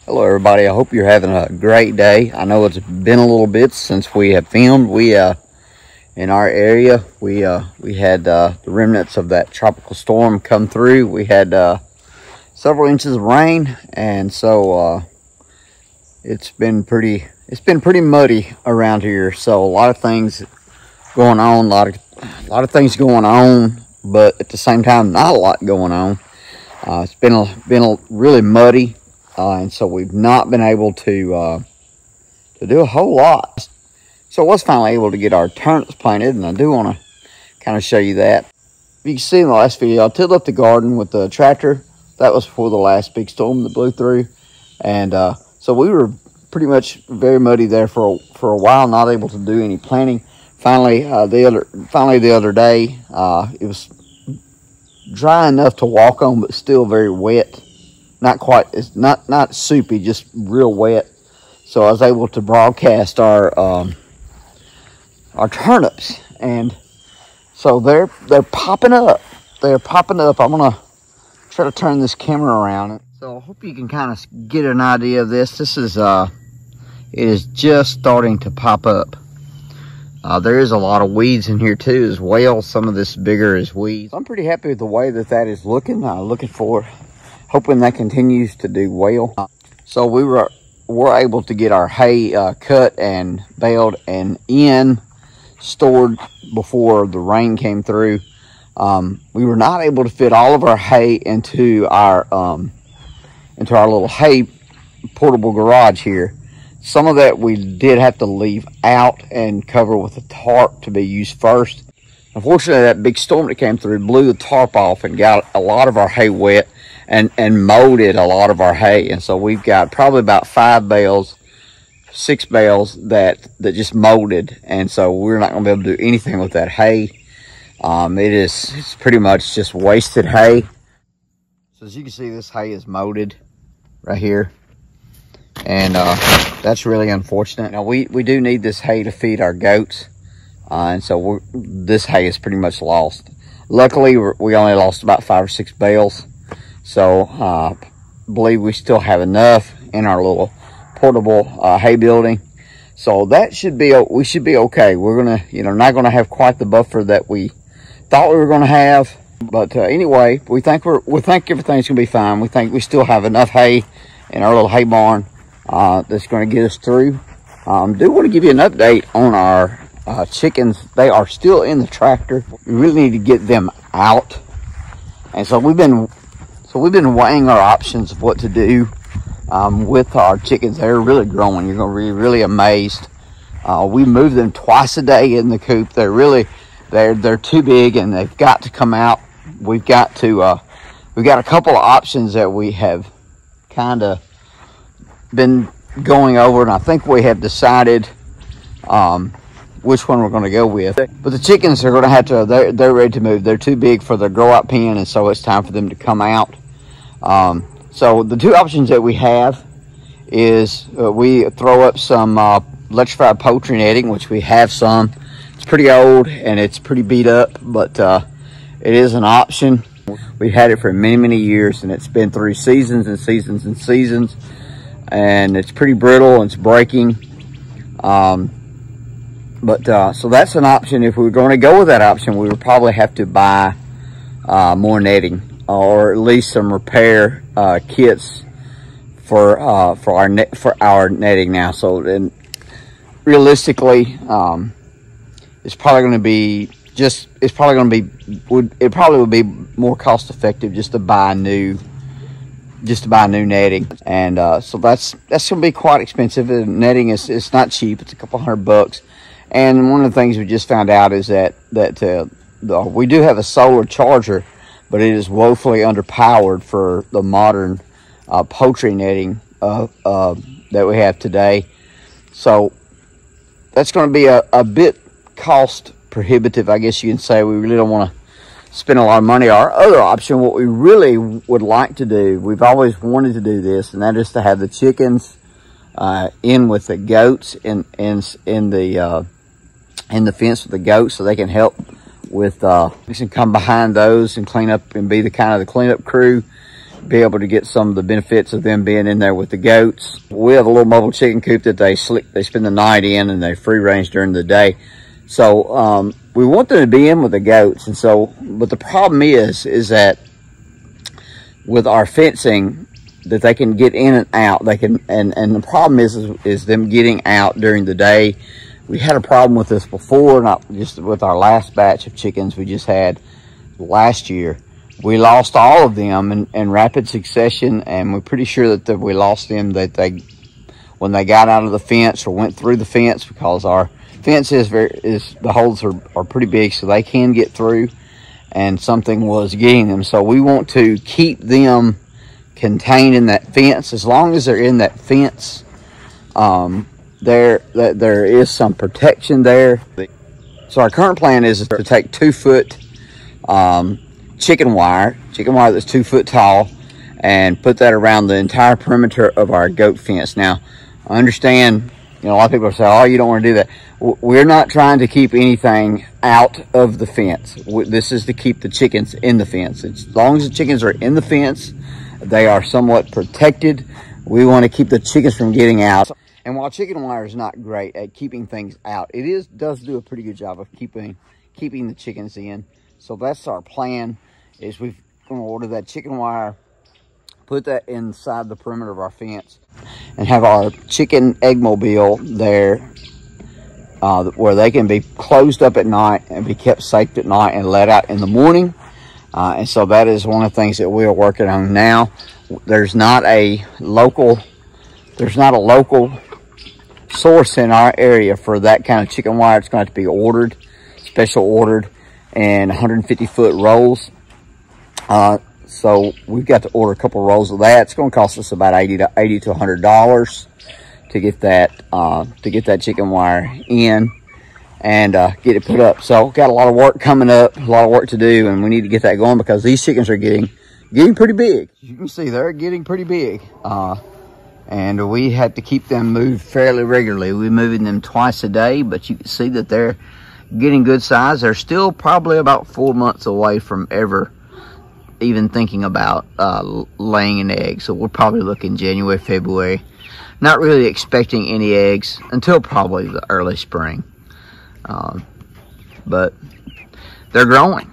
Hello everybody, I hope you're having a great day. I know it's been a little bit since we have filmed. In our area, we had the remnants of that tropical storm come through. We had several inches of rain, and so it's been pretty muddy around here. So a lot of things going on, a lot of things going on, but at the same time not a lot going on. It's been really muddy. And so we've not been able to do a whole lot. So I was finally able to get our turnips planted, and I do want to kind of show you that. You can see in the last video, I tilled up the garden with the tractor. That was before the last big storm that blew through. And so we were pretty much very muddy there for a while, not able to do any planting. Finally, the other day, it was dry enough to walk on, but still very wet. Not quite, it's not soupy, just real wet. So I was able to broadcast our turnips, and so they're popping up. They're popping up. I'm gonna try to turn this camera around. So I hope you can kind of get an idea of this. This is it is just starting to pop up. There is a lot of weeds in here too as well. Some of this bigger is weeds. I'm pretty happy with the way that is looking. Hoping that continues to do well. So we were able to get our hay cut and baled and stored before the rain came through. We were not able to fit all of our hay into our little hay portable garage here. Some of that we did have to leave out and cover with a tarp to be used first. Unfortunately, that big storm that came through blew the tarp off and got a lot of our hay wet and molded a lot of our hay. And so we've got probably about 6 bales that just molded. And so we're not going to be able to do anything with that hay. It's pretty much just wasted hay. So as you can see, this hay is molded right here. And that's really unfortunate. Now we do need this hay to feed our goats. And so this hay is pretty much lost. Luckily, we only lost about 5 or 6 bales. So I believe we still have enough in our little portable hay building. So that we should be okay. We're gonna, not gonna have quite the buffer that we thought we were gonna have. But anyway, we think everything's gonna be fine. We think we still have enough hay in our little hay barn that's gonna get us through. Do want to give you an update on our chickens. They are still in the tractor. We really need to get them out. And so we've been weighing our options of what to do with our chickens. They're really growing. You're going to be really amazed. We move them twice a day in the coop. They're too big and they've got to come out. We've got a couple of options that we have kind of been going over, and I think we have decided which one we're going to go with. But the chickens are going to have to, they're ready to move. They're too big for the grow out pen, and so it's time for them to come out. So the 2 options that we have is we throw up some electrified poultry netting, which we have some. It's pretty old and it's pretty beat up, but it is an option. We've had it for many, many years, and it's been through seasons and seasons and seasons, and it's pretty brittle and it's breaking. So that's an option. If we were going to go with that option, we would probably have to buy more netting, or at least some repair kits for our netting now. So then, realistically, it probably would be more cost effective just to buy new netting. And so that's gonna be quite expensive. And netting it's not cheap. It's a couple $100. And one of the things we just found out is that we do have a solar charger, but it is woefully underpowered for the modern poultry netting that we have today. So that's going to be a bit cost prohibitive, I guess you can say. We really don't want to spend a lot of money. Our other option, what we really would like to do, we've always wanted to do this, and that is to have the chickens in with the goats in the fence with the goats, so they can help with we can come behind those and clean up and be the cleanup crew. be able to get some of the benefits of them being in there with the goats. We have a little mobile chicken coop that they spend the night in, and they free range during the day. So we want them to be in with the goats. And so, but the problem is that with our fencing, that they can get in and out. They can, and the problem is them getting out during the day. We had a problem with this before, not just with our last batch of chickens we just had last year. We lost all of them in rapid succession, and we're pretty sure that we lost them when they got out of the fence or went through the fence, because our fence the holes are pretty big, so they can get through, and something was getting them. So we want to keep them contained in that fence. As long as they're in that fence, there is some protection there. So our current plan is to take 2-foot chicken wire that's 2 foot tall, and put that around the entire perimeter of our goat fence. Now, I understand, a lot of people say, oh, you don't want to do that. We're not trying to keep anything out of the fence. This is to keep the chickens in the fence. As long as the chickens are in the fence, they are somewhat protected. We want to keep the chickens from getting out. And while chicken wire is not great at keeping things out, it does do a pretty good job of keeping the chickens in. So that's our plan, is we're going to order that chicken wire, put that inside the perimeter of our fence, and have our chicken egg mobile there, where they can be closed up at night and be kept safe at night and let out in the morning. And so that is one of the things that we are working on now. There's not a local source in our area for that kind of chicken wire. It's going to have to be ordered, special ordered, and 150-foot rolls. So we've got to order a couple of rolls of that. It's going to cost us about $80 to $100 to get that chicken wire in and get it put up. So got a lot of work coming up, a lot of work to do, and we need to get that going because these chickens are getting pretty big. You can see they're getting pretty big, and we had to keep them moved fairly regularly. We're moving them twice a day, but you can see that they're getting good size. They're still probably about 4 months away from ever even thinking about laying an egg. So we're probably looking January, February. Not really expecting any eggs until probably the early spring. But they're growing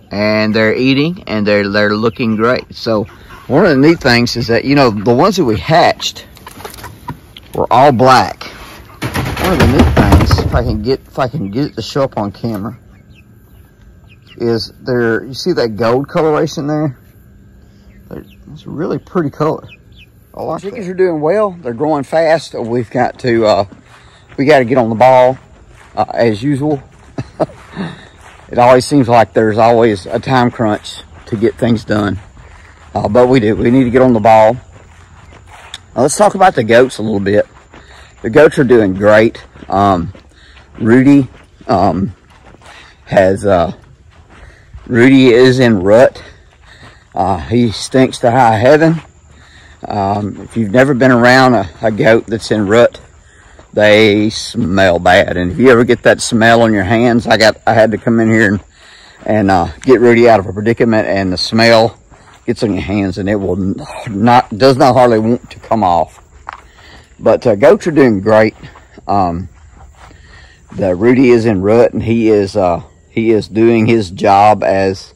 and they're eating and they're looking great. So one of the neat things is that, the ones that we hatched were all black. One of the neat things, if I can get it to show up on camera, is you see that gold coloration there? It's a really pretty color. I like chickens are doing well. They're growing fast. We got to get on the ball as usual. It always seems like there's always a time crunch to get things done, but we do. We need to get on the ball. Now, let's talk about the goats a little bit. The goats are doing great. Rudy is in rut. He stinks to high heaven. If you've never been around a goat that's in rut, they smell bad. And if you ever get that smell on your hands, I had to come in here and get Rudy out of a predicament, and the smell gets on your hands and it does not hardly want to come off. But goats are doing great. The Rudy is in rut, and he is doing his job as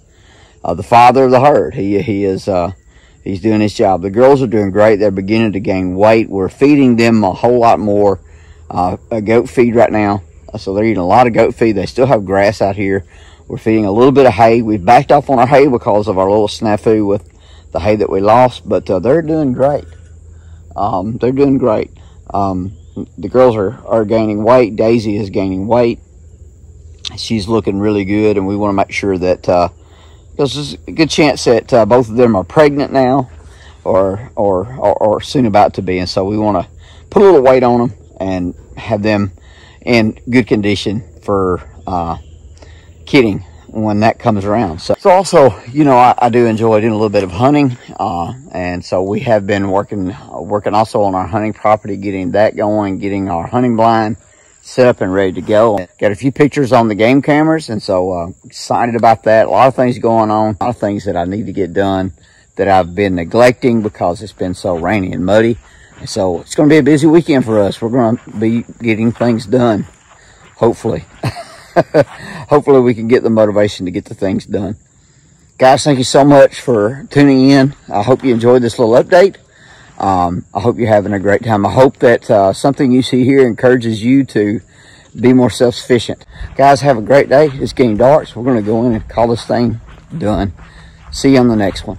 the father of the herd. He's doing his job. The girls are doing great. They're beginning to gain weight. We're feeding them a whole lot more goat feed right now. So they're eating a lot of goat feed. They still have grass out here. We're feeding a little bit of hay. We've backed off on our hay because of our little snafu with the hay that we lost, but they're doing great. They're doing great. The girls are gaining weight. Daisy is gaining weight. She's looking really good, and we want to make sure that because there's a good chance that both of them are pregnant now, or soon about to be, and so we want to put a little weight on them and have them in good condition for kidding when that comes around. So also, I do enjoy doing a little bit of hunting, and so we have been working also on our hunting property, getting that going, getting our hunting blind set up and ready to go. Got a few pictures on the game cameras, and so excited about that. A lot of things going on, a lot of things that I need to get done that I've been neglecting because it's been so rainy and muddy. And so it's going to be a busy weekend for us. We're going to be getting things done, hopefully. Hopefully we can get the motivation to get the things done. Guys, thank you so much for tuning in. I hope you enjoyed this little update. I hope you're having a great time. I hope that something you see here encourages you to be more self-sufficient. Guys, have a great day. It's getting dark, so we're going to go in and call this thing done. See you on the next one.